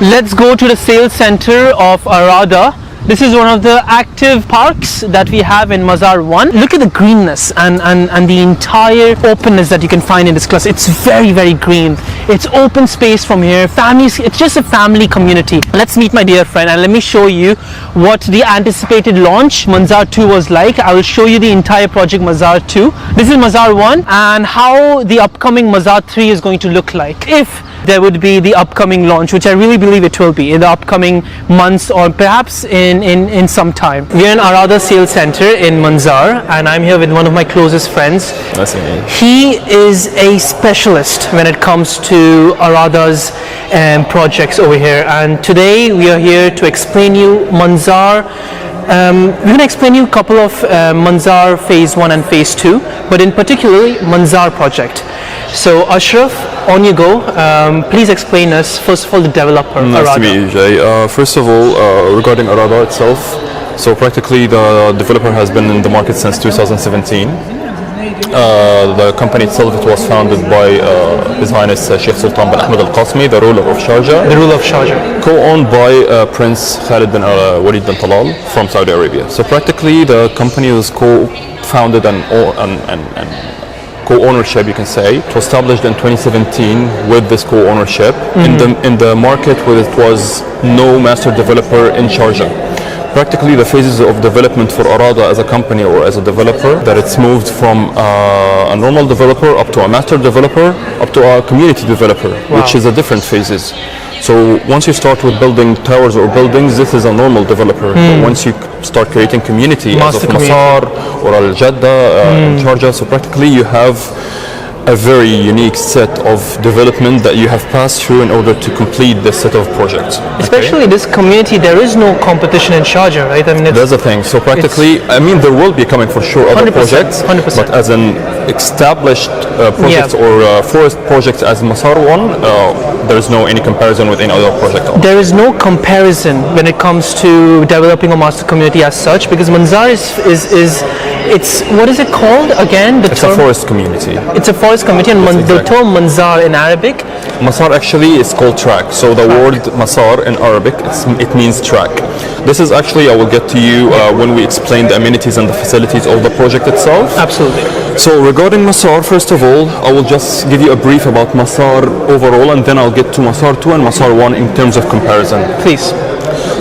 Let's go to the sales center of Arada. This is one of the active parks that we have in Mazar 1. Look at the greenness and the entire openness that you can find in this cluster. It's very, very green. It's open space from here. Families, it's just a family community. Let's meet my dear friend and let me show you what the anticipated launch Mazar 2 was like. I will show you the entire project Mazar 2. This is Mazar 1 and how the upcoming Mazar 3 is going to look like. If there would be the upcoming launch, which I really believe it will be in the upcoming months or perhaps in some time. We are in Arada Sales Center in Mazar and I'm here with one of my closest friends. That's me. He is a specialist when it comes to Arada's projects over here, and today we are here to explain you Mazar. We're going to explain you a couple of Mazar phase 1 and phase 2, but in particular Mazar project. So Ashraf, on you go. Please explain us first of all the developer. Nice Arada. to meet you, Jay. First of all, regarding Arada itself, so practically the developer has been in the market since 2017. The company itself, it was founded by His Highness Sheikh Sultan bin Ahmed Al Qasmi, the ruler of Sharjah. The Ruler of Sharjah. Co-owned by Prince Khalid bin Walid bin Talal from Saudi Arabia. So practically the company was co-founded and co-ownership, you can say. It was established in 2017 with this co-ownership in the market where it was no master developer in Sharjah. Practically the phases of development for Arada as a company or as a developer, that it's moved from a normal developer up to a master developer up to a community developer, which is a different phases. So once you start with building towers or buildings, this is a normal developer. But once you start creating community Master as of Masar or Al Jadda in Sharjah, so practically you have a very unique set of development that you have passed through in order to complete this set of projects. Especially this community, there is no competition in Sharjah, right? I mean, that's the thing. So practically, I mean, there will be coming for sure other 100%, projects, 100%. but as an established project or forest project as Masar one, there is no any comparison with any other project. There is no comparison when it comes to developing a master community as such, because Mazar is it's, what is it called again? It's a forest community. It's a forest community, and the term Mazar in Arabic? Masar actually is called track. So the word Masar in Arabic, it means track. This is actually, I will get to you when we explain the amenities and the facilities of the project itself. Absolutely. So regarding Masar, first of all, I will just give you a brief about Masar overall, and then I'll get to Masar 2 and Masar 1 in terms of comparison. Please.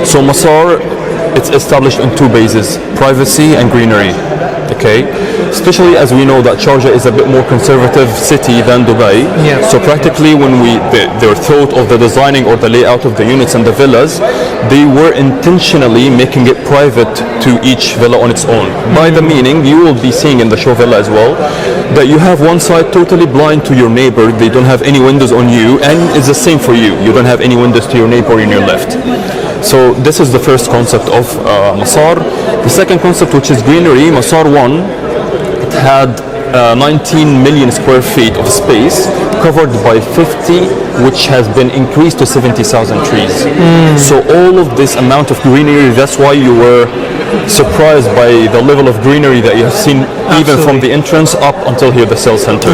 So Masar, it's established on two bases, privacy and greenery. Okay, especially as we know that Sharjah is a bit more conservative city than Dubai. Yeah. So practically when their thought of the designing or the layout of the units and the villas, they were intentionally making it private to each villa on its own. By the meaning, you will be seeing in the show villa as well, that you have one side totally blind to your neighbor, they don't have any windows on you, and it's the same for you. You don't have any windows to your neighbor in your left. So this is the first concept of Masar. The second concept, which is greenery, Masar 1, it had 19 million square feet of space covered by 50, which has been increased to 70,000 trees. So all of this amount of greenery, that's why you were surprised by the level of greenery that you have seen. Absolutely. Even from the entrance up until here, the sales center.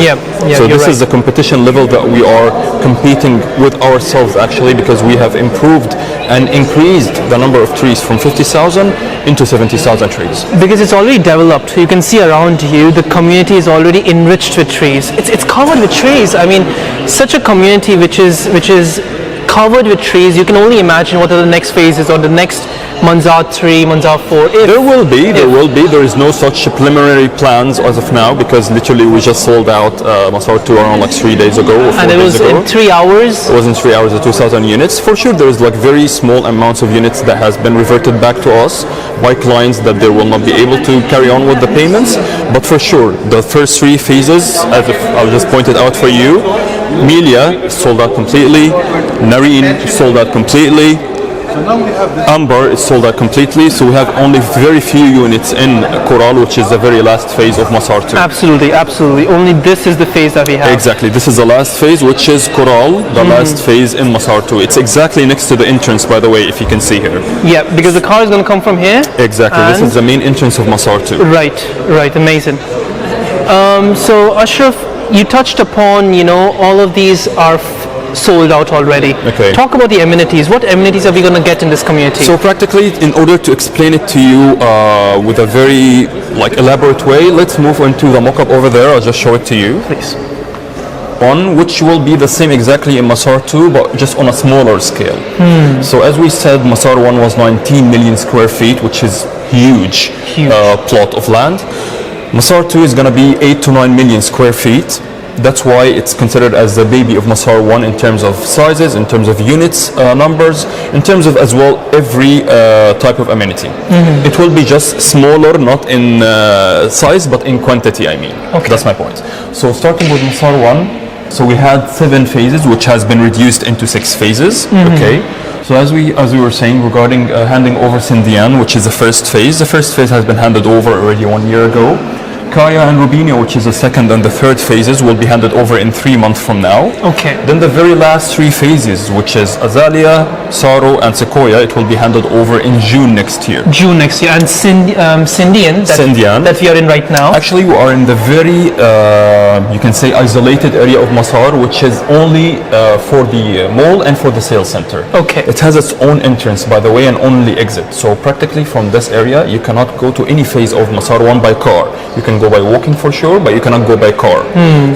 So this is the competition level that we are competing with ourselves actually, because we have improved and increased the number of trees from 50,000 into 70,000 trees. Because it's already developed. You can see around you, the community is already enriched with trees. It's covered with trees. I mean, such a community which is covered with trees, you can only imagine what are the next phases or the next Mazar 3, Mazar 4. There is no such preliminary plans as of now, because literally we just sold out Masar 2 around like 3 days ago or 4 and it days was ago. in 3 hours? It was in 3 hours of 2,000 units. For sure there is like very small amounts of units that has been reverted back to us by clients that they will not be able to carry on with the payments. But for sure, the first 3 phases, as I just pointed out for you, Milia sold out completely, Nareen sold out completely, Amber is sold out completely, so we have only very few units in Coral, which is the very last phase of Masar 2. Absolutely, absolutely. Only this is the phase that we have. Exactly, this is the last phase, which is Coral, the last phase in Masar 2. It's exactly next to the entrance, by the way, if you can see here. Yeah, because the car is going to come from here. Exactly, this is the main entrance of Masar 2. Right, amazing. So Ashraf, you touched upon, all of these are sold out already. Okay. Talk about the amenities. What amenities are we going to get in this community? So practically, in order to explain it to you with a very elaborate way, let's move into the mock-up over there. I'll just show it to you. Please. One, which will be the same exactly in Masar 2, but just on a smaller scale. So as we said, Masar 1 was 19 million square feet, which is huge. Plot of land. Masar 2 is going to be 8 to 9 million square feet. That's why it's considered as the baby of Masar 1 in terms of sizes, in terms of units, numbers, in terms of as well every type of amenity. It will be just smaller, not in size, but in quantity, I mean. Okay. That's my point. So starting with Masar 1, so we had 7 phases, which has been reduced into 6 phases. Okay. So as we were saying regarding handing over Sindian, which is the first phase has been handed over already 1 year ago. Kaya and Rubinio, which is the second and the third phases, will be handed over in 3 months from now. Okay. Then the very last 3 phases, which is Azalea, Saro, and Sequoia, it will be handed over in June next year. June next year. And Sindian, that we are in right now. Actually, we are in the very, you can say, isolated area of Masar, which is only for the mall and for the sales center. Okay. It has its own entrance, by the way, and only exit. So practically from this area, you cannot go to any phase of Masar 1 by car. You can go by walking for sure, but you cannot go by car.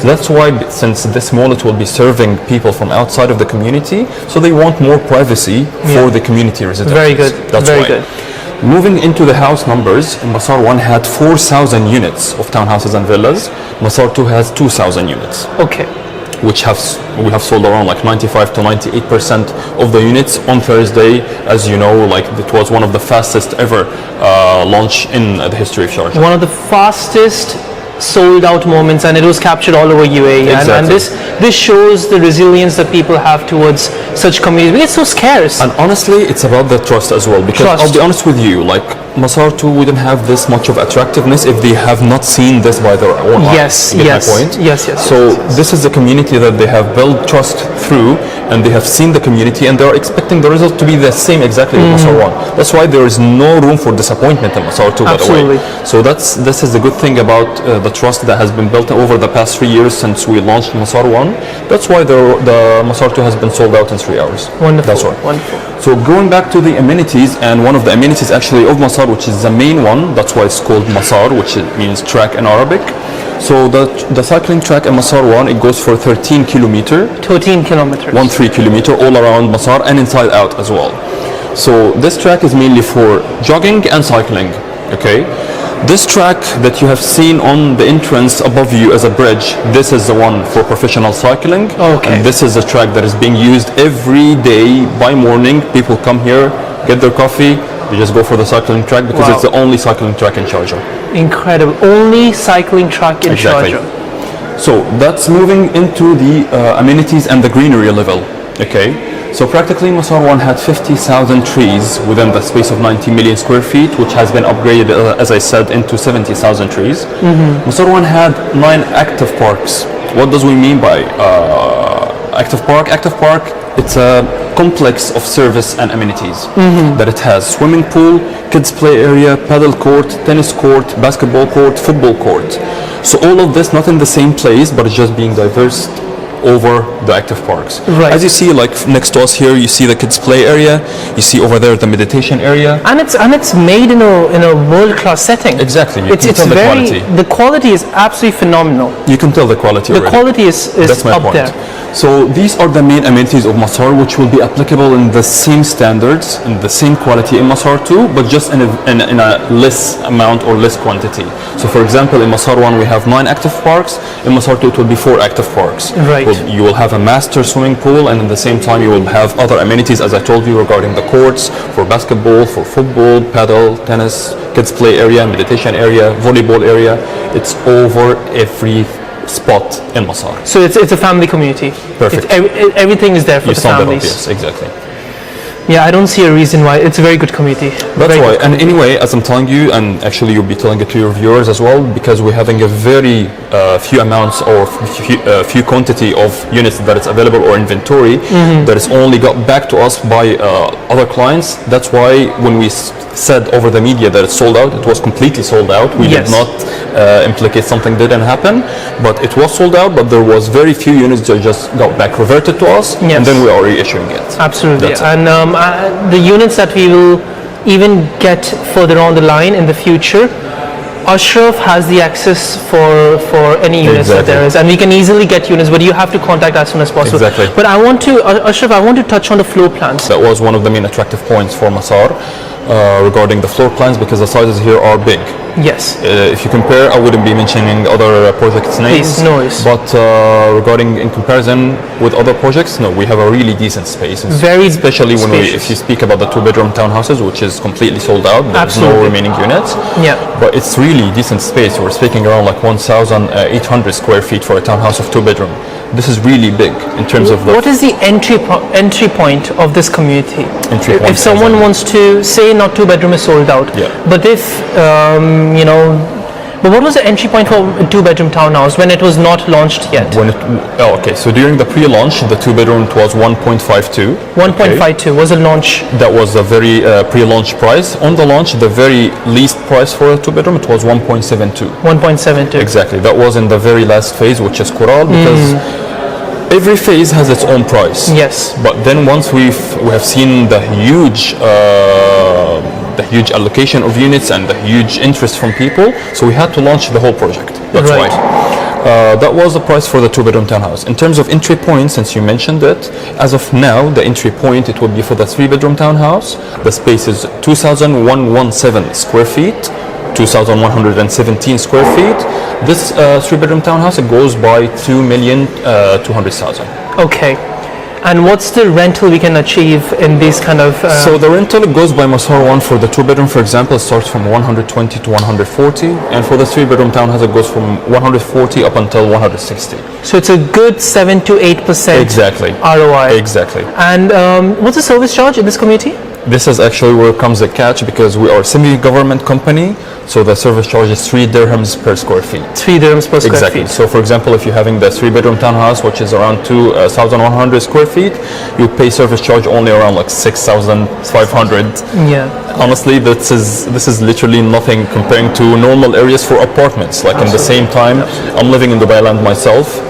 So that's why, since this mall, it will be serving people from outside of the community, so they want more privacy for the community residents. Very good. That's very why. good. Moving into the house numbers, Masar 1 had 4,000 units of townhouses and villas. Masar 2 has 2,000 units. Okay. Which we have sold around 95 to 98% of the units on Thursday. As you know, it was one of the fastest ever launch in the history of Sharjah. One of the fastest sold out moments, and it was captured all over UAE. Exactly. And this shows the resilience that people have towards such communities. It's so scarce. And honestly, it's about the trust as well. Because I'll be honest with you, Masar 2 wouldn't have this much of attractiveness if they have not seen this by their own eyes. You get my point? Yes. So this is the community that they have built trust through, and they have seen the community, and they are expecting the result to be the same exactly with Masar 1. That's why there is no room for disappointment in Masar 2, by the way. So this is the good thing about the trust that has been built over the past 3 years since we launched Masar 1. That's why the Masar 2 has been sold out in 3 hours. Wonderful. That's right. Wonderful. So going back to the amenities, and one of the amenities actually of Masar, which is the main one, that's why it's called Masar, which means track in Arabic. So the cycling track in Masar 1, it goes for 13 kilometers. 13 kilometers. 13 kilometers all around Masar and inside out as well. So this track is mainly for jogging and cycling. Okay. This track that you have seen on the entrance above you as a bridge, this is the one for professional cycling. Okay. And this is a track that is being used every day by morning. People come here, get their coffee, they just go for the cycling track because it's the only cycling track in Sharjah. Incredible. Only cycling track in Sharjah. So that's moving into the amenities and the greenery level. Okay. So practically Masar 1 had 50,000 trees within the space of 90 million square feet, which has been upgraded, as I said, into 70,000 trees. Masar 1 had 9 active parks. What does we mean by active park? Active park, it's a complex of service and amenities that it has. Swimming pool, kids play area, paddle court, tennis court, basketball court, football court. So all of this not in the same place, but it's just being diverse over the active parks. Right. As you see, next to us here, you see the kids play area. You see over there the meditation area. And it's made in a world-class setting. Exactly. You It's can tell the quality. The quality is absolutely phenomenal. You can tell the quality already. The quality is That's my up point. there. So these are the main amenities of Masar, which will be applicable in the same standards and the same quality in Masar 2, but just in a less amount or less quantity. So for example, in Masar 1 we have 9 active parks. In Masar 2 it will be 4 active parks. Right. You will have a master swimming pool, and at the same time you will have other amenities, as I told you, regarding the courts for basketball, for football, paddle, tennis, kids play area, meditation area, volleyball area. It's over every spot in Masar. So it's a family community. Perfect. Everything is there for the families. Yes, exactly. Yeah, I don't see a reason why. It's a very good community. That's why. And anyway, as I'm telling you, and actually you'll be telling it to your viewers as well, because we're having a very few amounts or few quantity of units that is available or inventory that is only got back to us by other clients. That's why when we said over the media that it's sold out, it was completely sold out. We did not implicate something didn't happen, but it was sold out, but there was very few units that just got back reverted to us, and then we are reissuing it. Absolutely. And the units that we will even get further on the line in the future, Ashraf has the access for any units that there is, and we can easily get units, but you have to contact as soon as possible. Exactly. But I want to, Ashraf, I want to touch on the floor plans. That was one of the main attractive points for Masar regarding the floor plans, because the sizes here are big. Yes. If you compare, I wouldn't be mentioning other projects' names. Please, no worries. But regarding in comparison with other projects, no, we have a really decent space. Very especially when if you speak about the 2-bedroom townhouses, which is completely sold out. There's no remaining units. Yeah. But it's really decent space. We're speaking around like 1,800 square feet for a townhouse of 2-bedroom. This is really big in terms of the... What is the entry point of this community? Entry point. If someone wants to say not 2-bedroom is sold out, but if but what was the entry point for a 2-bedroom townhouse when it was not launched yet? Okay, so during the pre-launch, the 2-bedroom it was 1.52. 1.52 was a launch. That was a very pre-launch price. On the launch, the very least price for a 2-bedroom it was 1.72. 1.72. Exactly. That was in the very last phase, which is Coral, because every phase has its own price. Yes. But then once we have seen the huge allocation of units and the huge interest from people, so we had to launch the whole project. That's why. That was the price for the 2-bedroom townhouse. In terms of entry point, since you mentioned it, as of now, the entry point, it would be for the 3-bedroom townhouse. The space is 2,117 square feet, 2,117 square feet. This 3-bedroom townhouse, it goes by 2,200,000. Okay. And what's the rental we can achieve in these kind of... So the rental goes by Masar 1 for the 2-bedroom, for example, it starts from 120 to 140. And for the 3-bedroom townhouse, it goes from 140 up until 160. So it's a good 7 to 8% exactly. ROI. Exactly. And what's the service charge in this community? This is actually where comes the catch, because we are a semi-government company, so the service charge is 3 dirhams per square feet. 3 dirhams per square exactly. feet. So for example, if you're having the 3-bedroom townhouse, which is around 2,100 square feet, you pay service charge only around like 6,500. Yeah. Honestly, this is literally nothing comparing to normal areas for apartments. Like in the same time, I'm living in Dubai land myself.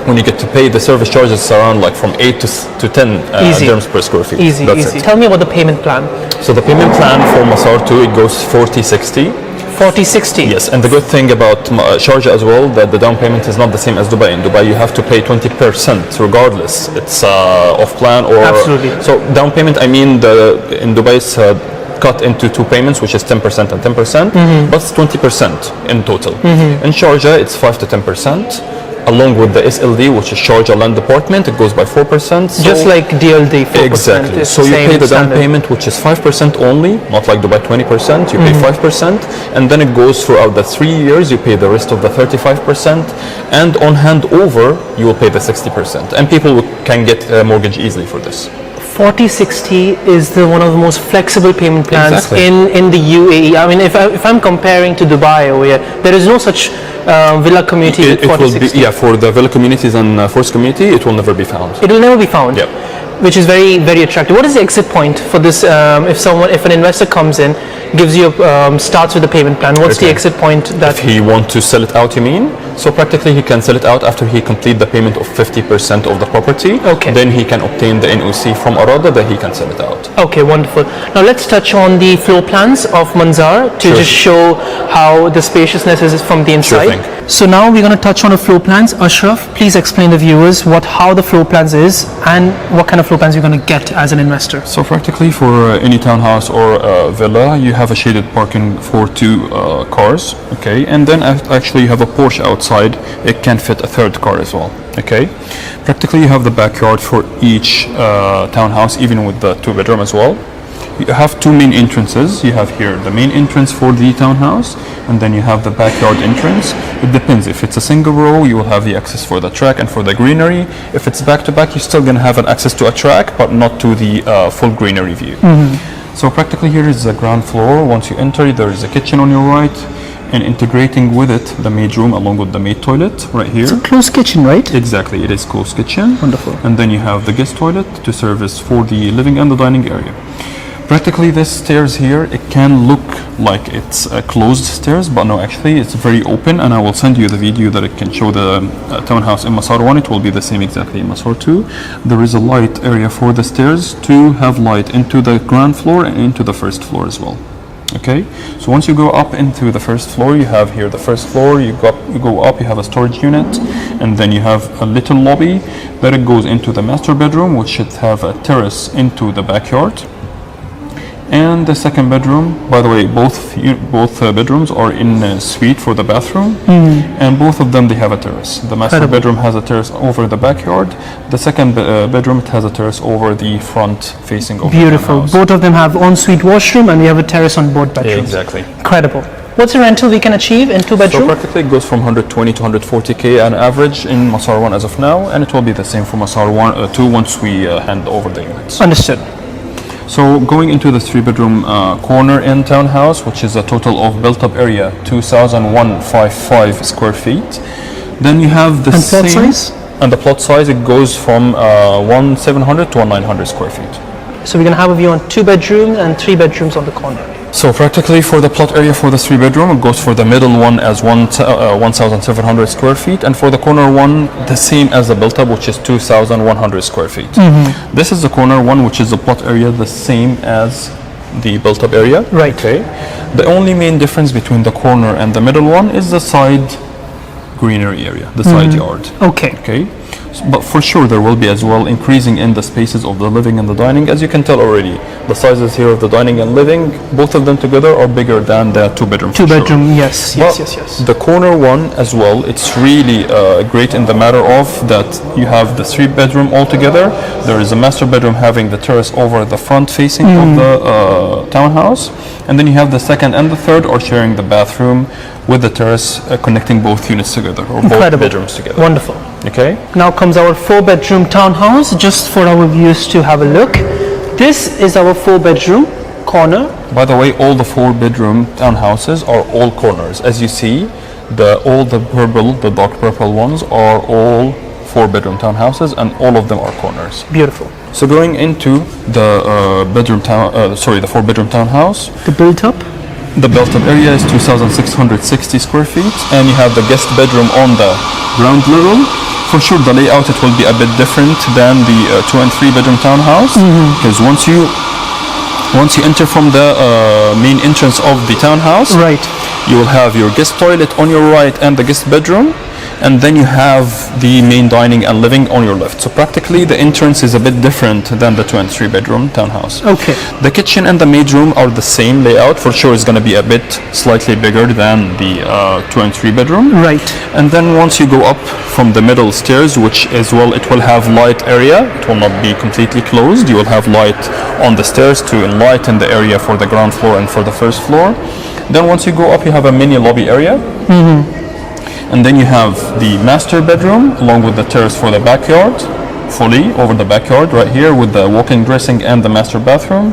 When you get to pay the service charges around like from 8 to 10 dirhams per square feet. Easy. Tell me about the payment plan. So the payment plan for Masar 2, it goes 40-60. 40-60? Yes, and the good thing about Sharjah as well, that the down payment is not the same as Dubai. In Dubai, you have to pay 20% regardless. It's off plan or... Absolutely. So down payment, I mean, in Dubai it's cut into 2 payments, which is 10% and 10%, but it's 20% in total. In Sharjah, it's 5 to 10%. Along with the SLD, which is Sharjah Land Department, it goes by 4%. So just like DLD, 4%. Exactly. So you pay the down payment, which is 5% only, not like Dubai 20%. You pay 5%, and then it goes throughout the 3 years. You pay the rest of the 35%, and on handover, you will pay the 60%. And people can get a mortgage easily for this. 40-60 is one of the most flexible payment plans in the UAE. I mean, if I'm comparing to Dubai over here, there is no such villa community with 40-60. For the villa communities and forced community, it will never be found. It will never be found. Yeah. Which is very, very attractive. What is the exit point for this? If an investor comes in, gives you starts with a payment plan, what's the exit point that... If he wants to sell it out, you mean? So practically he can sell it out after he complete the payment of 50% of the property. Okay. Then he can obtain the NOC from Arada, then he can sell it out. Okay, wonderful. Now let's touch on the floor plans of Mazar to just show how the spaciousness is from the inside. Sure thing. So now we're going to touch on the floor plans. Ashraf, please explain the viewers how the floor plans is and what kind of floor plans you're going to get as an investor. So practically for any townhouse or villa, you have a shaded parking for 2 cars, okay, and then actually you have a Porsche outside. It can fit a 3rd car as well, okay. Practically you have the backyard for each townhouse, even with the 2-bedroom as well. You have two main entrances. You have here the main entrance for the townhouse, and then you have the backyard entrance. It depends. If it's a single row, you will have the access for the track and for the greenery. If it's back to back, you're still going to have an access to a track, but not to the full greenery view. So practically here is the ground floor. Once you enter, there is a kitchen on your right, and integrating with it the maid room along with the maid toilet right here. It's a closed kitchen, right? Exactly, it is closed kitchen. Wonderful. And then you have the guest toilet to service for the living and the dining area. Practically this stairs here, it can look like it's a closed stairs, but no, actually it's very open, and I will send you the video that it can show the townhouse in Masar 1. It will be the same exactly in Masar 2. There is a light area for the stairs to have light into the ground floor and into the first floor as well. Okay, so once you go up into the first floor, you have here the first floor, you go up, you have a storage unit, and then you have a little lobby that it goes into the master bedroom, which should have a terrace into the backyard. And the second bedroom, by the way, both bedrooms are in a suite for the bathroom, and both of them, they have a terrace. The master bedroom has a terrace over the backyard. The second bedroom, it has a terrace over the front facing over Beautiful. the house. Both of them have ensuite washroom, and we have a terrace on both bedrooms. Yeah, exactly. Incredible. What's the rental we can achieve in two bedroom? So practically it goes from 120 to 140k on average in Masar 1 as of now, and it will be the same for Masar 2 once we hand over the units. Understood. So going into the 3-bedroom corner in townhouse, which is a total of built-up area 2,155 square feet. Then you have the plot size? And the plot size, it goes from 1,700 to 1,900 square feet. So we're going to have a view on 2 bedrooms and 3 bedrooms on the corner. So practically for the plot area for the 3-bedroom, it goes for the middle one as 1,700 square feet, and for the corner one, the same as the built-up, which is 2,100 square feet. This is the corner one, which is the plot area, the same as the built-up area. Right. Okay. The only main difference between the corner and the middle one is the side greenery area, the side yard. Okay. Okay. But for sure there will be as well increasing in the spaces of the living and the dining. As you can tell already, the sizes here of the dining and living, both of them together are bigger than the 2-bedroom. 2-bedroom, yes. The corner one as well, it's really great in the matter of that you have the 3-bedroom altogether. There is a master bedroom having the terrace over the front facing of the townhouse, and then you have the second and the third are sharing the bathroom with the terrace connecting both units together, or both bedrooms together. Wonderful. Okay. Now comes our 4-bedroom townhouse, just for our viewers to have a look. This is our 4-bedroom corner. By the way, all the 4-bedroom townhouses are all corners. As you see, all the purple, the dark purple ones are all 4-bedroom townhouses, and all of them are corners. Beautiful. So going into the 4-bedroom townhouse. The built-up. The built-up area is 2,660 square feet, and you have the guest bedroom on the ground level. For sure, the layout, it will be a bit different than the 2- and 3-bedroom townhouse, because once you enter from the main entrance of the townhouse, right, you will have your guest toilet on your right and the guest bedroom, and then you have the main dining and living on your left. So practically the entrance is a bit different than the 2- and 3-bedroom townhouse. Okay. The kitchen and the maid room are the same layout. For sure it's going to be a bit slightly bigger than the 2- and 3-bedroom. Right. And then once you go up from the middle stairs, which as well, it will have light area. It will not be completely closed. You will have light on the stairs to enlighten the area for the ground floor and for the first floor. Then once you go up, you have a mini lobby area. And then you have the master bedroom along with the terrace for the backyard, fully over the backyard right here with the walk-in dressing and the master bathroom.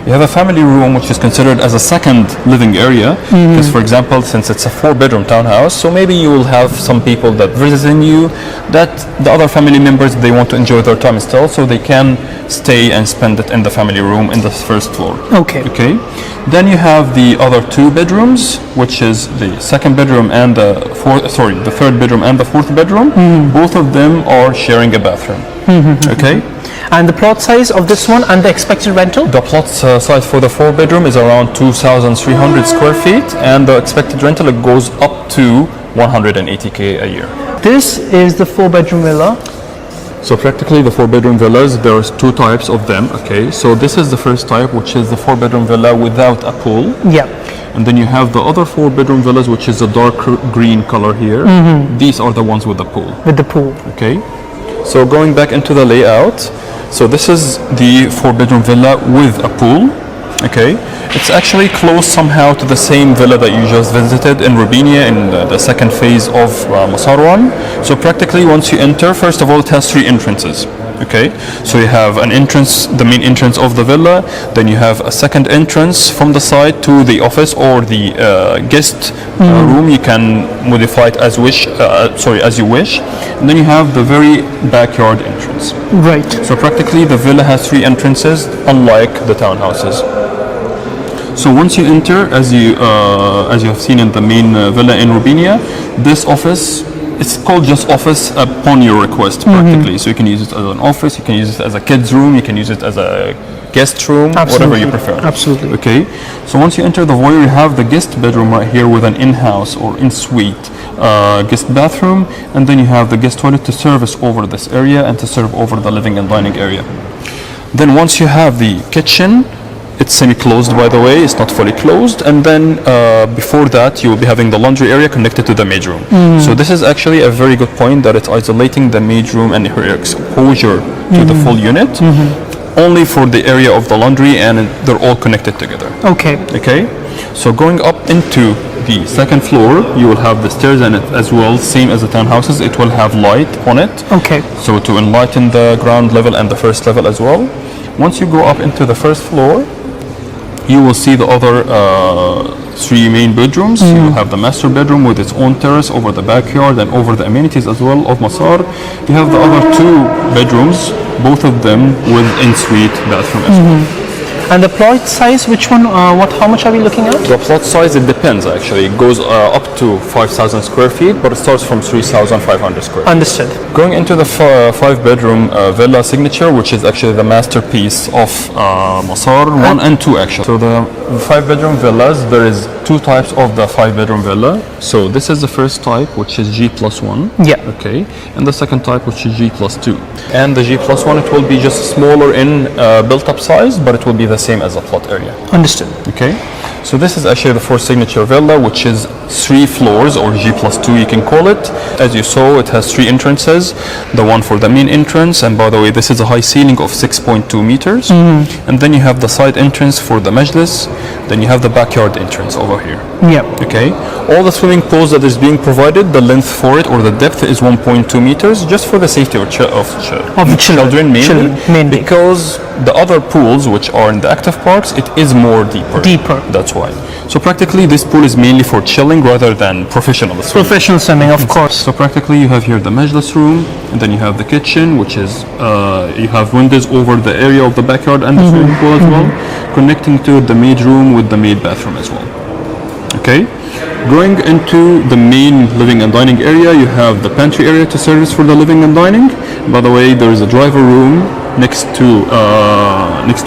You have a family room, which is considered as a second living area, because for example, since it's a 4-bedroom townhouse, so maybe you will have some people that visiting you, that the other family members, they want to enjoy their time still, so they can stay and spend it in the family room in the first floor. Okay. Then you have the other 2 bedrooms, which is the 2nd bedroom and the 3rd bedroom and the 4th bedroom. Both of them are sharing a bathroom. Okay. And the plot size of this one and the expected rental? The plot size for the 4-bedroom is around 2,300 square feet, and the expected rental, it goes up to 180k a year. This is the 4-bedroom villa. So practically the 4-bedroom villas, there's 2 types of them. Okay, so this is the first type, which is the 4-bedroom villa without a pool. Yeah. And then you have the other 4-bedroom villas, which is a dark green color here. These are the ones with the pool. With the pool. Okay. So going back into the layout, so this is the 4-bedroom villa with a pool. Okay, it's actually close somehow to the same villa that you just visited in Rubinia in the second phase of Masar 1. So practically once you enter, first of all it has 3 entrances. Okay, so you have an entrance, the main entrance of the villa, then you have a second entrance from the side to the office or the guest room. You can modify it as as you wish, and then you have the very backyard entrance. Right. So practically the villa has 3 entrances, unlike the townhouses. So once you enter, as you have seen in the main villa in Rubinia, this office, it's called just office upon your request practically. So you can use it as an office, you can use it as a kid's room, you can use it as a guest room, whatever you prefer. Absolutely. Okay, so once you enter the foyer, you have the guest bedroom right here with an in-house or in-suite guest bathroom, and then you have the guest toilet to service over this area and to serve over the living and dining area. Then once you have the kitchen, it's semi-closed, by the way, it's not fully closed, and then before that you will be having the laundry area connected to the maid room. So this is actually a very good point, that it's isolating the maid room and her exposure to the full unit only for the area of the laundry, and they're all connected together. Okay. Okay, so going up into the second floor, you will have the stairs in it as well, same as the townhouses. It will have light on it. Okay. So to enlighten the ground level and the first level as well. Once you go up into the first floor, you will see the other 3 main bedrooms. You will have the master bedroom with its own terrace over the backyard and over the amenities as well of Masar. You have the other 2 bedrooms, both of them with en-suite bathroom as well. And the plot size, which one, how much are we looking at? The plot size, it depends actually. It goes up to 5,000 square feet, but it starts from 3,500 square feet. Understood. Going into the 5-bedroom villa signature, which is actually the masterpiece of Masar 1 and 2 actually. So the 5-bedroom villas, there is 2 types of the 5-bedroom villa. So this is the first type, which is G+1. Yeah. Okay. And the second type, which is G+2. And the G+1, it will be just smaller in built-up size, but it will be the same as the plot area. Understood. Okay, so this is actually the 4th signature villa, which is 3 floors, or G+2 you can call it. As you saw, it has 3 entrances. The one for the main entrance, and by the way, this is a high ceiling of 6.2 meters. And then you have the side entrance for the majlis. Then you have the backyard entrance over here. Yeah. Okay, all the swimming pools that is being provided, the length for it or the depth is 1.2 meters, just for the safety of children mainly. Because the other pools, which are in the active parks, it is more deeper. That's why. So practically this pool is mainly for chilling rather than professional swimming. Professional swimming, of course. So practically you have here the majlis room, and then you have the kitchen, which is you have windows over the area of the backyard and the swimming pool as well, connecting to the maid room with the maid bathroom as well. Okay, going into the main living and dining area, you have the pantry area to service for the living and dining. By the way, there is a driver room next to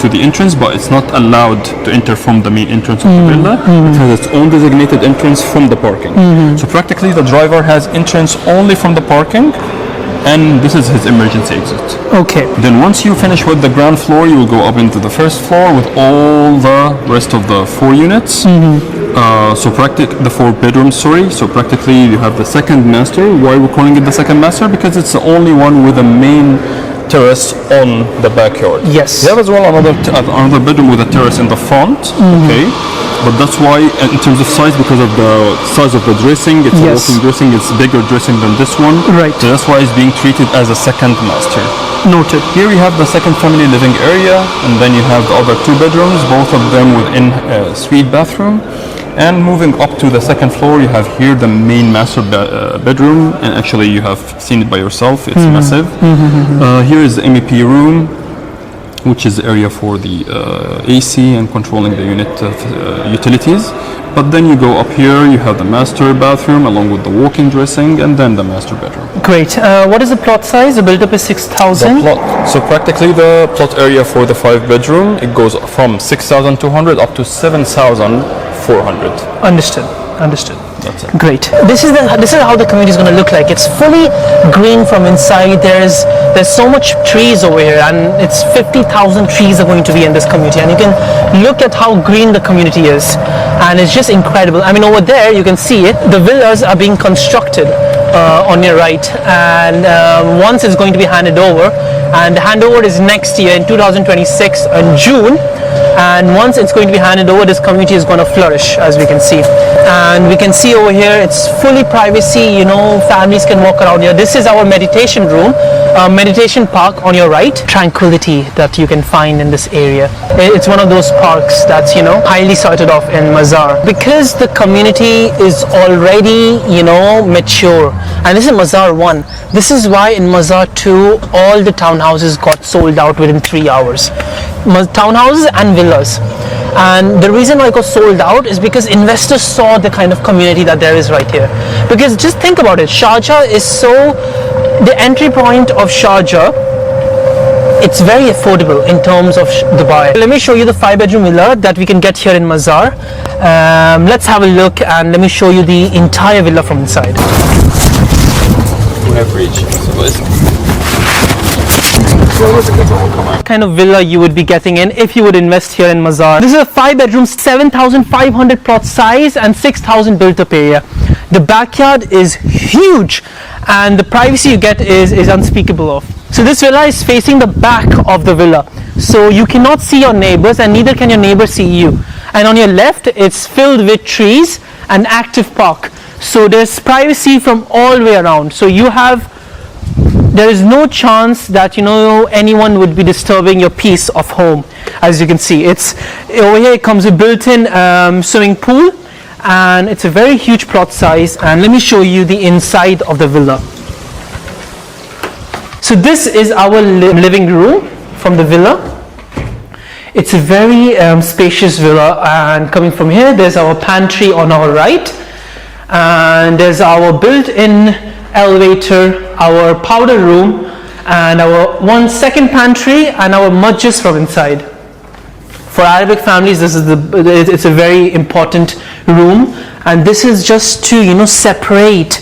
the entrance, but it's not allowed to enter from the main entrance of the villa. It has its own designated entrance from the parking. So practically the driver has entrance only from the parking, and this is his emergency exit. Okay. Then once you finish with the ground floor, you will go up into the first floor with all the rest of the 4 units. The 4 bedrooms, sorry. So practically you have the second master. Why we're calling it the second master? Because it's the only one with a main terrace on the backyard. Yes. You have as well another bedroom with a terrace in the front. Okay. But that's why, in terms of size, because of the size of the dressing, it's a walking dressing, it's bigger dressing than this one. Right. So that's why it's being treated as a second master. Noted. Here we have the second family living area, and then you have the other 2 bedrooms, both of them within a suite bathroom. And moving up to the second floor, you have here the main master bedroom, and actually you have seen it by yourself, it's massive. Here is the MEP room, which is the area for the AC and controlling the unit utilities. But then you go up here, you have the master bathroom along with the walk-in dressing, and then the master bedroom. Great. What is the plot size? The build-up is 6,000. So practically the plot area for the 5-bedroom, it goes from 6,200 up to 7,400. Understood. That's it. Great. This is how the community is going to look like. It's fully green from inside. There's so much trees over here, and it's 50,000 trees are going to be in this community, and you can look at how green the community is, and it's just incredible. I mean, over there you can see it. The villas are being constructed on your right, and once it's going to be handed over, and the handover is next year in 2026 in June. and once it's going to be handed over, this community is going to flourish, as we can see. And we can see over here it's fully privacy, families can walk around here. This is our meditation room, meditation park on your right. Tranquility that you can find in this area. It's one of those parks that's highly sought of in Mazar, because the community is already mature. And this is Mazar 1. This is why in Mazar 2 all the townhouses got sold out within 3 hours. Townhouses and villas. And the reason why it got sold out is because investors saw the kind of community that there is right here. Because just think about it, Sharjah is the entry point of Sharjah, it's very affordable in terms of Dubai. Let me show you the 5-bedroom villa that we can get here in Mazar. Let's have a look and let me show you the entire villa from inside. We have reached. Kind of villa you would be getting in if you would invest here in Mazar. This is a 5-bedroom, 7,500 plot size and 6,000 built-up area. The backyard is huge and the privacy you get is unspeakable of. So this villa is facing the back of the villa, so you cannot see your neighbors and neither can your neighbor see you. And on your left it's filled with trees and active park, so there's privacy from all the way around. So there is no chance that anyone would be disturbing your peace of home. As you can see, over here it comes with built-in swimming pool, and it's a very huge plot size. And let me show you the inside of the villa. So this is our living room from the villa. It's a very spacious villa, and coming from here there's our pantry on our right, and there's our built-in elevator, our powder room, and our second pantry, and our majlis from inside. For Arabic families, it's a very important room, and this is just to separate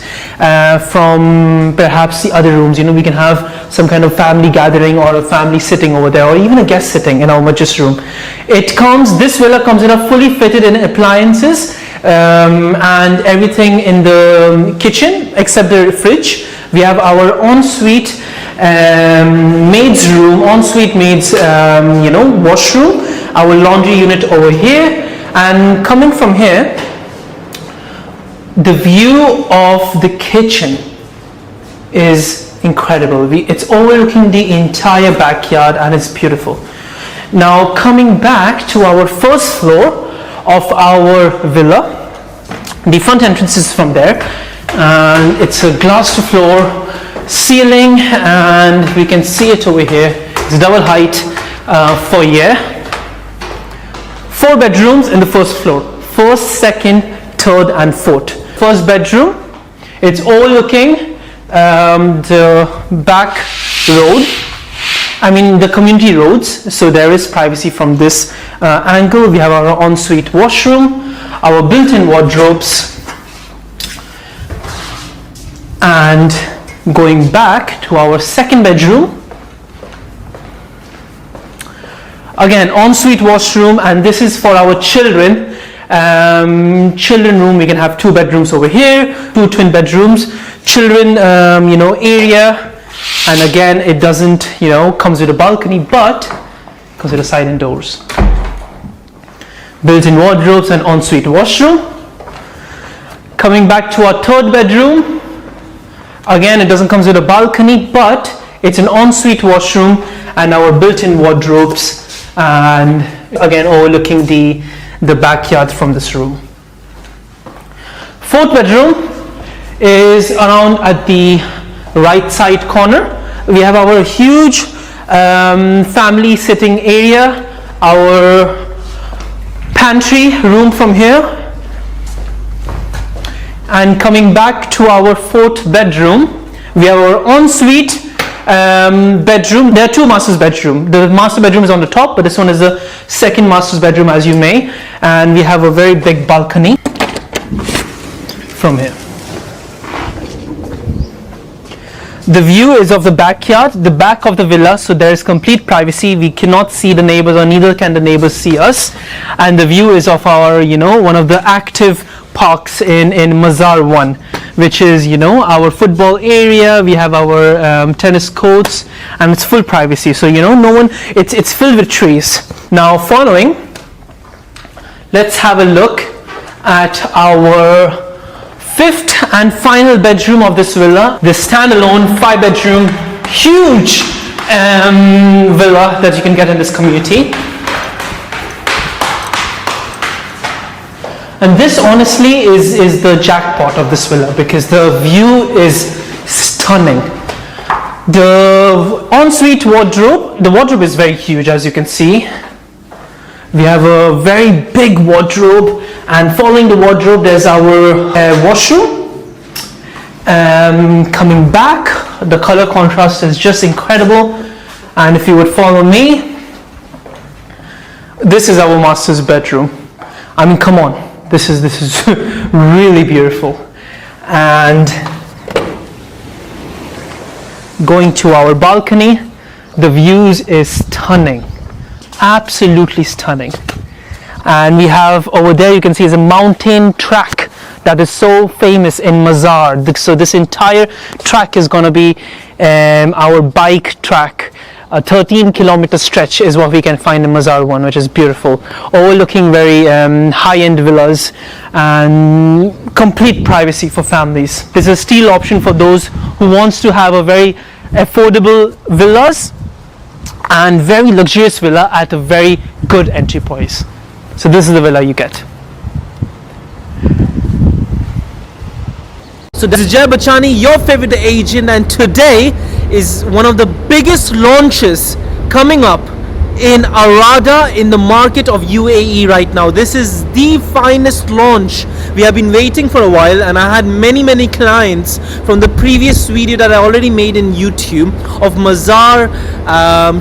from perhaps the other rooms. We can have some kind of family gathering or a family sitting over there, or even a guest sitting in our majlis room. This villa comes in a fully fitted in appliances and everything in the kitchen except the fridge. We have our ensuite maid's room, washroom, our laundry unit over here, and coming from here, the view of the kitchen is incredible. It's overlooking the entire backyard and it's beautiful. Now coming back to our first floor of our villa, the front entrance is from there, and it's a glass to floor ceiling, and we can see it over here. It's double height foyer. 4 bedrooms in the first floor, first, second, third and fourth. First bedroom, it's overlooking the back road, the community roads, so there is privacy from this angle. We have our ensuite washroom, our built-in wardrobes, and going back to our second bedroom, again ensuite washroom, and this is for our children room. We can have 2 bedrooms over here, 2 twin bedrooms, children area, and again it doesn't comes with a balcony but comes with a side and doors. Built-in wardrobes and ensuite washroom. Coming back to our third bedroom, again it doesn't come with a balcony but it's an ensuite washroom and our built-in wardrobes, and again overlooking the backyard from this room. Fourth bedroom is around at the right side corner. We have our huge family sitting area, our pantry room from here, and coming back to our fourth bedroom, we have our ensuite bedroom. There are 2 master's bedrooms. The master bedroom is on the top, but this one is the second master's bedroom, as you may, and we have a very big balcony from here. The view is of the backyard, the back of the villa, so there is complete privacy. We cannot see the neighbors, or neither can the neighbors see us, and the view is of our one of the active parks in Mazar 1. which is, you know, our football area. We have our tennis courts, and it's full privacy. So, you know, no one, it's filled with trees. Now, following, let's have a look at our fifth and final bedroom of this villa. The standalone 5-bedroom, huge villa that you can get in this community. And this honestly is the jackpot of this villa, because the view is stunning. The ensuite wardrobe, the wardrobe is very huge, as you can see. We have a very big wardrobe, and following the wardrobe there's our washroom. Coming back, the color contrast is just incredible. And if you would follow me, this is our master's bedroom. I mean, come on. This is really beautiful. And going to our balcony, the views is stunning, absolutely stunning. And we have over there, you can see, is a mountain track that is so famous in Mazar. So this entire track is going to be our bike track. A 13-kilometer stretch is what we can find in Mazar 1, which is beautiful, overlooking very high-end villas and complete privacy for families. This is a steal option for those who wants to have a very affordable villas and very luxurious villa at a very good entry price. So this is the villa you get. So this is Jay Bachani, your favorite agent, and today is one of the biggest launches coming up in Arada, in the market of UAE right now. This is the finest launch. We have been waiting for a while, and I had many clients from the previous video that I already made in YouTube of Mazar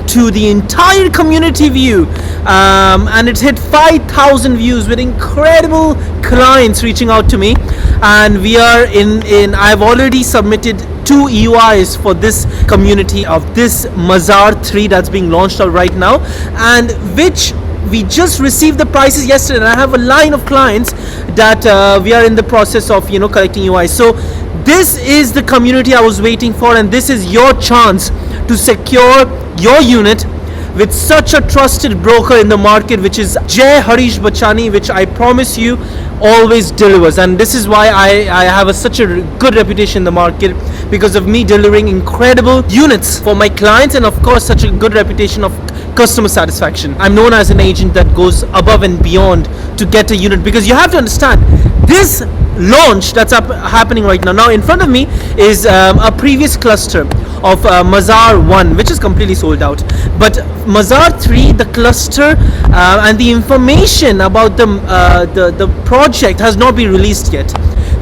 to the entire community view, and it hit 5,000 views with incredible clients reaching out to me. And we are in I've already submitted 2 EUIs for this community of this Mazar 3 that's being launched out right now, and which we just received the prices yesterday, and I have a line of clients that we are in the process of, you know, collecting EUIs. So this is the community I was waiting for, and this is your chance to secure your unit with such a trusted broker in the market, which is Jay Harish Bachani, which I promise you always delivers. And this is why I have such a good reputation in the market, because of me delivering incredible units for my clients, and of course such a good reputation of customer satisfaction. I'm known as an agent that goes above and beyond to get a unit, because you have to understand this launch that's happening right now. Now in front of me is a previous cluster of Mazar 1, which is completely sold out, but Mazar 3, the cluster and the information about the project has not been released yet.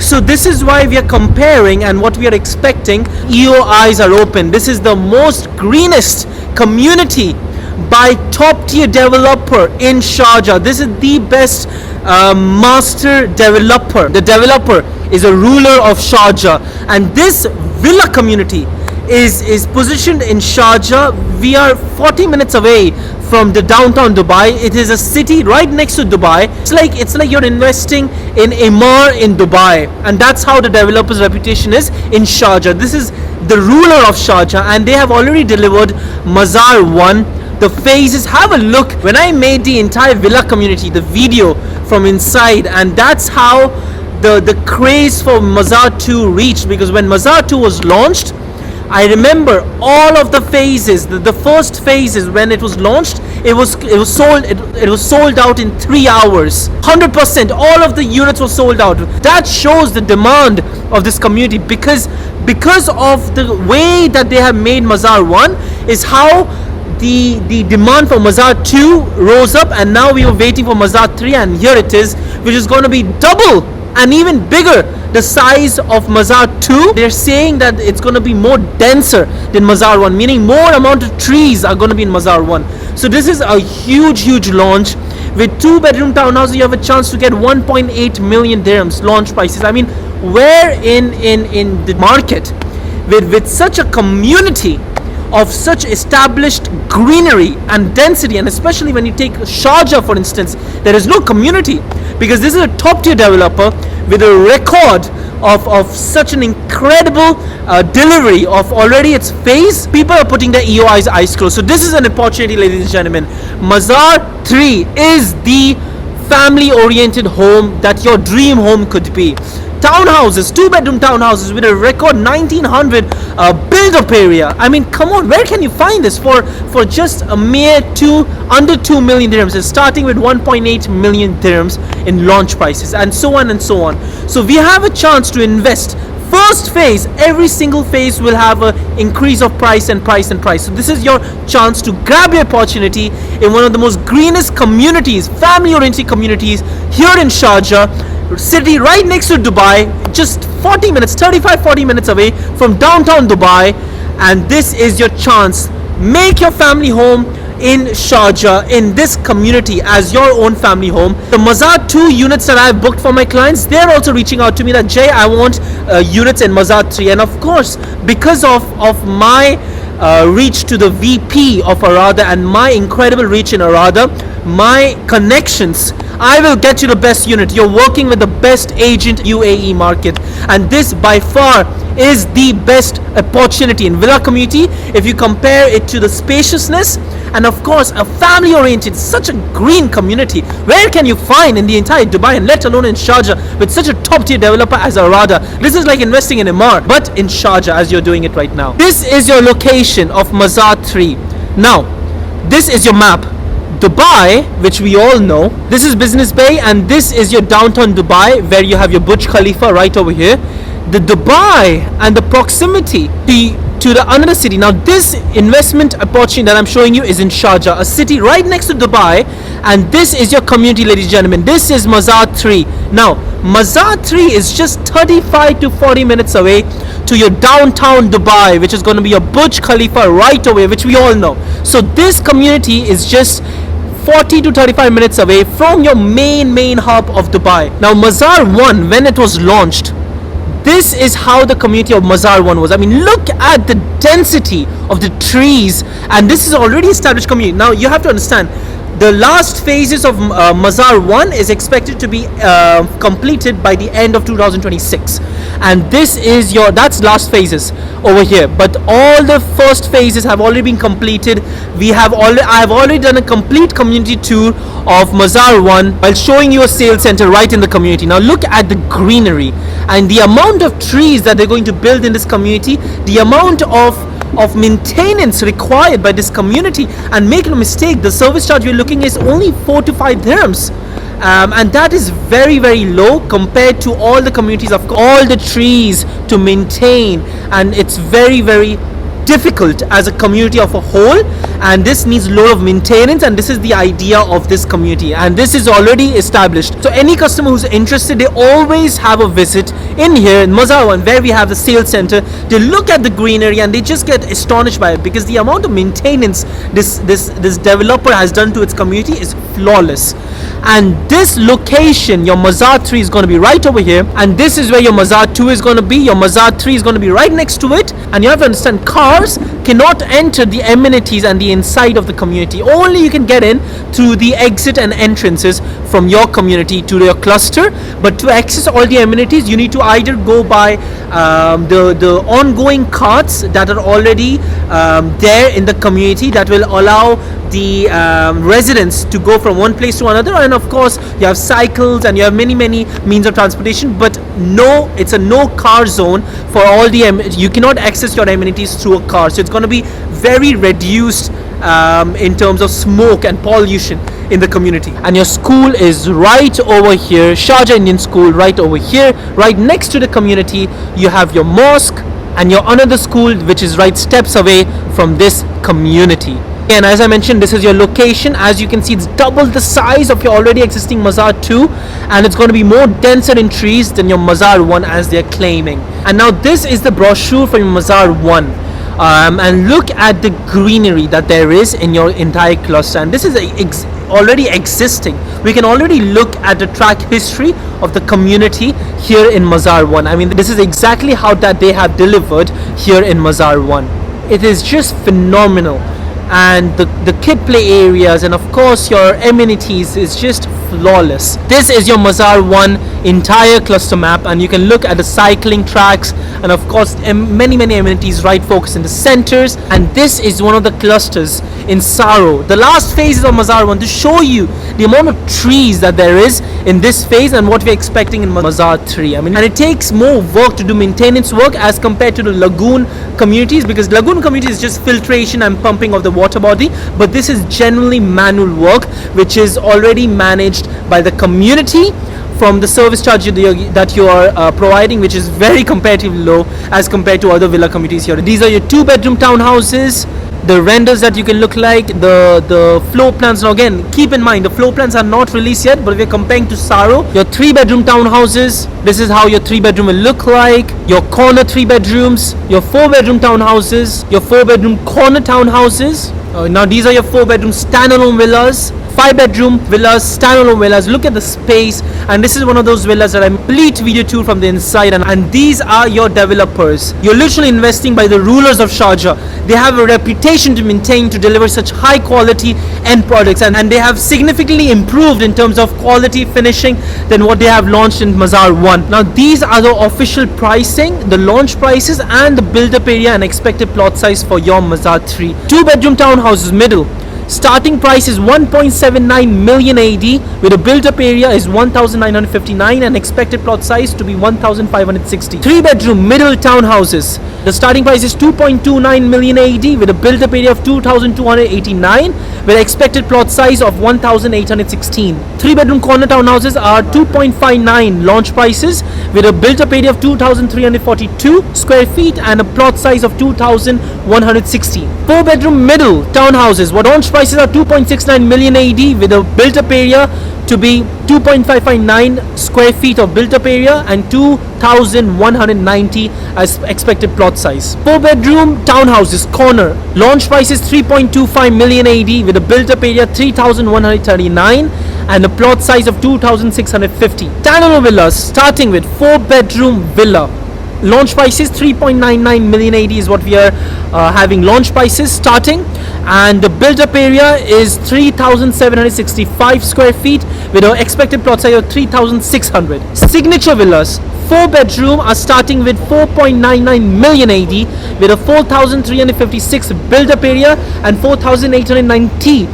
So this is why we are comparing, and what we are expecting. EOIs are open. This is the most greenest community by top tier developer in Sharjah. This is the best master developer. The developer is a ruler of Sharjah, and this villa community is positioned in Sharjah. We are 40 minutes away from the downtown Dubai. It is a city right next to Dubai. It's like you're investing in Amar in Dubai, and that's how the developer's reputation is in Sharjah. This is the ruler of Sharjah, and they have already delivered Mazar 1. The phases, have a look. When I made the entire villa community, the video from inside, and that's how the craze for Mazar 2 reached, because when Mazar 2 was launched, I remember all of the phases, the first phases when it was launched, it was sold out in 3 hours. 100%, all of the units were sold out. That shows the demand of this community, because of the way that they have made Mazar 1 is how the demand for Mazar 2 rose up, and now we were waiting for Mazar 3, and here it is, which is going to be double and even bigger the size of Mazar 2. They're saying that it's going to be more denser than Mazar 1, meaning more amount of trees are going to be in Mazar 1. So this is a huge launch. With 2-bedroom townhouse, you have a chance to get 1.8 million dirhams launch prices. I mean, where in the market with such a community of such established greenery and density, and especially when you take Sharjah for instance, there is no community, because this is a top tier developer with a record of such an incredible delivery of already its phase. People are putting their EOI's eyes closed. So this is an opportunity, ladies and gentlemen. Mazar 3 is the family oriented home that your dream home could be. Townhouses, 2-bedroom townhouses with a record 1900 build-up area. I mean, come on, where can you find this for just a mere under 2 million dirhams? It's starting with 1.8 million dirhams in launch prices, and so on and so on. So we have a chance to invest. First phase, every single phase will have an increase of price and price and price. So this is your chance to grab your opportunity in one of the most greenest communities, family-oriented communities here in Sharjah city, right next to Dubai, just 35-40 minutes away from downtown Dubai. And this is your chance. Make your family home in Sharjah, in this community, as your own family home. The Mazar 2 units that I've booked for my clients, they're also reaching out to me that, Jay, I want units in Mazar 3. And of course, because of my reach to the VP of Arada and my incredible reach in Arada, my connections, I will get you the best unit. You're working with the best agent UAE market, and this by far is the best opportunity in villa community if you compare it to the spaciousness and of course a family oriented, such a green community. Where can you find in the entire Dubai, and let alone in Sharjah, with such a top tier developer as Arada? This is like investing in Emar, but in Sharjah as you're doing it right now. This is your location of Mazar 3. Now this is your map. Dubai, which we all know, this is Business Bay, and this is your downtown Dubai, where you have your Burj Khalifa right over here. The Dubai and the proximity to the another city. Now this investment opportunity that I'm showing you is in Sharjah, a city right next to Dubai, and this is your community, ladies and gentlemen. This is Mazar 3. Now Mazar 3 is just 35 to 40 minutes away to your downtown Dubai, which is going to be your Burj Khalifa right away, which we all know. So this community is just 40 to 35 minutes away from your main hub of Dubai. Now Mazar 1, when it was launched, this is how the community of Mazar 1 was. I mean, look at the density of the trees, and this is already established community. Now you have to understand, the last phases of Mazar 1 is expected to be completed by the end of 2026, and this is that's last phases over here, but all the first phases have already been completed. I have already done a complete community tour of Mazar 1 while showing you a sales center right in the community. Now look at the greenery and the amount of trees that they're going to build in this community, the amount of maintenance required by this community. And make no mistake, the service charge we're looking is only 4 to 5 dirhams, and that is very low compared to all the communities of all the trees to maintain, and it's very difficult as a community of a whole, and this needs a lot of maintenance, and this is the idea of this community, and this is already established. So any customer who's interested, they always have a visit in here in Mazar 1, where we have the sales center. They look at the greenery and they just get astonished by it, because the amount of maintenance this developer has done to its community is flawless. And this location, your Mazar 3 is going to be right over here, and this is where your Mazar 2 is going to be. Your Mazar 3 is going to be right next to it, and you have to understand, cars cannot enter the amenities and the inside of the community. Only you can get in through the exit and entrances from your community to your cluster. But to access all the amenities, you need to either go by the ongoing carts that are already there in the community, that will allow the residents to go from one place to another, and of course you have cycles and you have many means of transportation. But no, it's a no car zone for all the you cannot access your amenities through a car, so it's going to be very reduced in terms of smoke and pollution in the community. And your school is right over here, Sharjah Indian School right over here, right next to the community. You have your mosque and your another school, which is right steps away from this community. And as I mentioned, this is your location. As you can see, it's double the size of your already existing Mazar 2, and it's going to be more denser in trees than your Mazar 1 as they're claiming. And now this is the brochure for your Mazar 1. And look at the greenery that there is in your entire cluster, and this is already existing. We can already look at the track history of the community here in Mazar 1. I mean, this is exactly how that they have delivered here in Mazar 1. It is just phenomenal. And the kid play areas and of course your amenities is just flawless. This is your Mazar 1 entire cluster map, and you can look at the cycling tracks and of course many amenities right focused in the centers. And this is one of the clusters in Saro, the last phases of Mazar 1, to show you the amount of trees that there is in this phase and what we're expecting in Mazar 3. I mean, and it takes more work to do maintenance work as compared to the lagoon communities, because lagoon community is just filtration and pumping of the water body, but this is generally manual work which is already managed by the community from the service charge that you are providing, which is very comparatively low as compared to other villa communities here. These are your 2-bedroom townhouses, the renders that you can look like, the floor plans. Now again, keep in mind the floor plans are not released yet, but we're comparing to Saro. Your 3-bedroom townhouses, this is how your 3-bedroom will look like. Your corner 3 bedrooms, your 4-bedroom townhouses, your 4-bedroom corner townhouses. Now these are your 4-bedroom standalone villas, 5-bedroom villas, standalone villas. Look at the space, and this is one of those villas that I complete video tour from the inside, and these are your developers. You're literally investing by the rulers of Sharjah. They have a reputation to maintain to deliver such high quality end products, and they have significantly improved in terms of quality finishing than what they have launched in Mazar 1. Now these are the official pricing, the launch prices and the build-up area and expected plot size for your Mazar 3. 2-bedroom townhouses, middle. Starting price is 1.79 million AD with a built-up area is 1,959 and expected plot size to be 1,560. 3-bedroom middle townhouses. The starting price is 2.29 million AD with a built-up area of 2,289 with expected plot size of 1,816. 3-bedroom corner townhouses are 2.59 launch prices with a built-up area of 2,342 square feet and a plot size of 2,160. 4-bedroom middle townhouses, what launch prices are 2.69 million AD with a built-up area to be 2.559 square feet of built-up area and 2,190 as expected plot size. 4-bedroom townhouses, corner, launch price is 3.25 million AD with a built-up area 3,139 and a plot size of 2,650. Standalone villas, starting with 4-bedroom villa. Launch price is 3.99 million AD is what we are having launch prices starting, and the build-up area is 3,765 square feet with an expected plot size of 3,600. Signature villas, 4-bedroom are starting with 4.99 million AD with a 4,356 build-up area and 4,890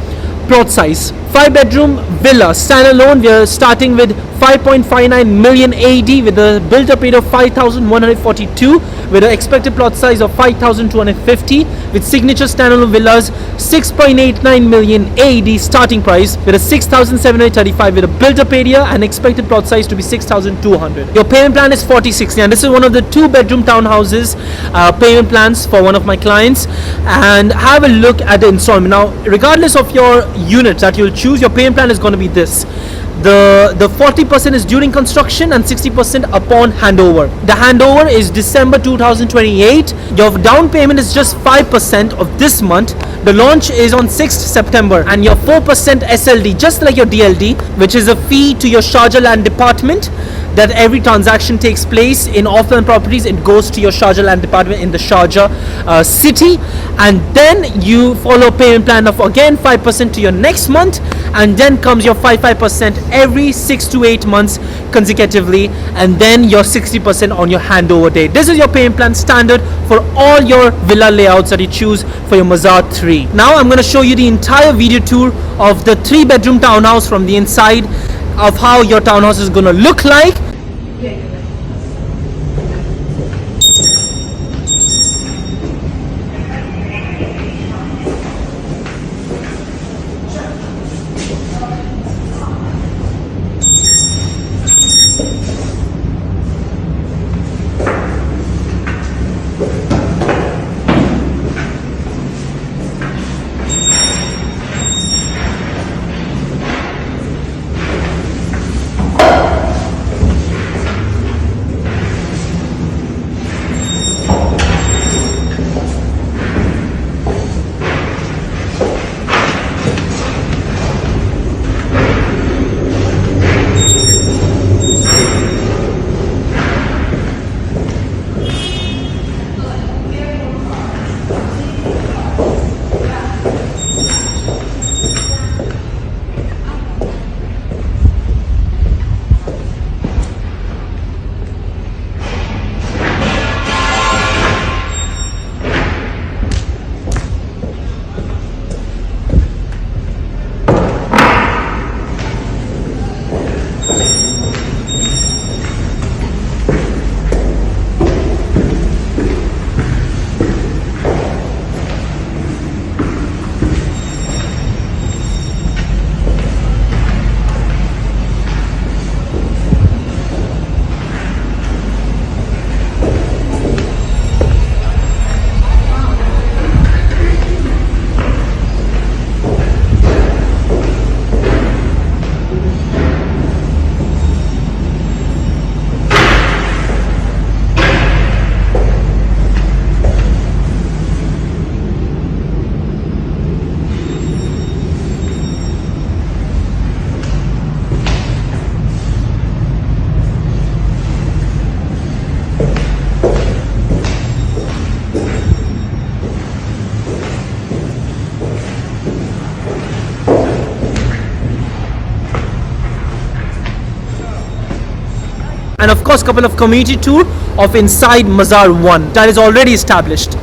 plot size. 5-bedroom villa standalone, we are starting with 5.59 million AD with a built-up area of 5,142 with an expected plot size of 5,250. With signature standalone villas, 6.89 million AD starting price with a 6,735 with a built-up area and expected plot size to be 6,200. Your payment plan is 40/60, and this is one of the 2-bedroom townhouses payment plans for one of my clients. And have a look at the installment. Now, regardless of your unit that you'll choose, your payment plan is going to be this. The 40% is during construction and 60% upon handover. The handover is December 2028. Your down payment is just 5% of this month. The launch is on 6th September, and your 4% SLD, just like your DLD, which is a fee to your Sharjah Land Department, that every transaction takes place in offline properties, it goes to your Sharjah Land Department in the Sharjah city, and then you follow a payment plan of again 5% to your next month, and then comes your 5% every 6 to 8 months consecutively, and then your 60% on your handover date. This is your payment plan standard for all your villa layouts that you choose for your Mazar 3. Now I'm going to show you the entire video tour of the 3-bedroom townhouse from the inside, of how your townhouse is going to look like. course couple of community tour of inside Mazar 1 that is already established.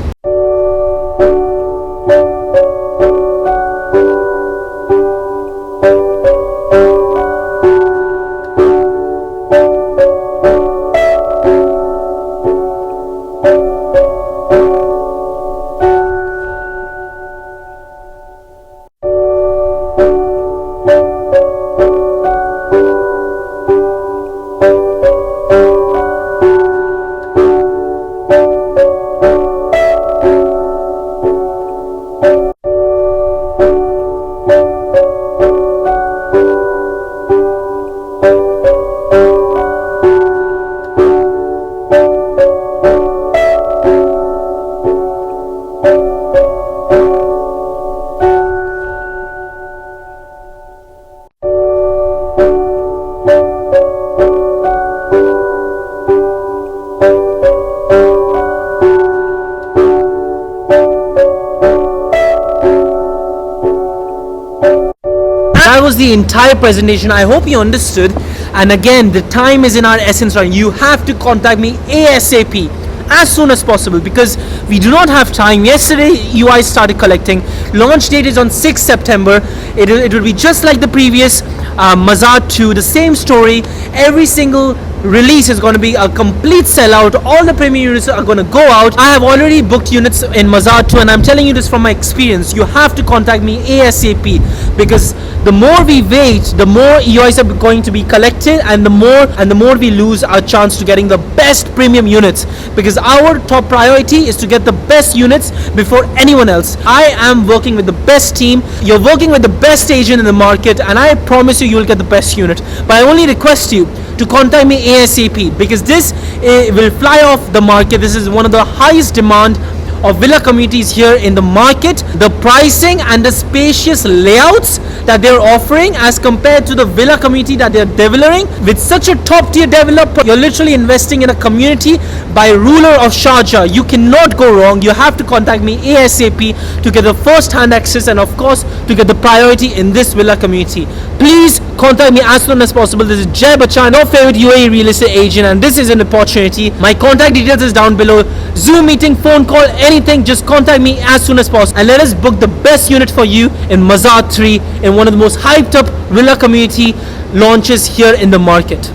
That was the entire presentation. I hope you understood. And again, the time is in our essence right. You have to contact me ASAP as soon as possible because we do not have time. Yesterday UI started collecting. Launch date is on 6th September. It will be just like the previous Mazar 2, the same story. Every single release is going to be a complete sellout. All the premium units are going to go out. I have already booked units in Mazar 2 and I'm telling you this from my experience. You have to contact me ASAP because the more we wait, the more EOIs are going to be collected and the more we lose our chance to getting the best premium units because our top priority is to get the best units before anyone else. I am working with the best team. You're working with the best agent in the market and I promise you will get the best unit. But I only request you to contact me ASAP because this will fly off the market. This is one of the highest demand of villa communities here in the market. The pricing and the spacious layouts that they're offering as compared to the villa community that they're developing with such a top tier developer. You're literally investing in a community by Ruler of Sharjah. You cannot go wrong. You have to contact me ASAP to get the first hand access and of course to get the priority in this villa community. Please contact me as soon as possible. This is Jai Bachchan, your favorite UAE real estate agent, and this is an opportunity. My contact details is down below. Zoom meeting, phone call, anything, just contact me as soon as possible and let us book the best unit for you in Mazar 3 in one of the most hyped up villa community launches here in the market.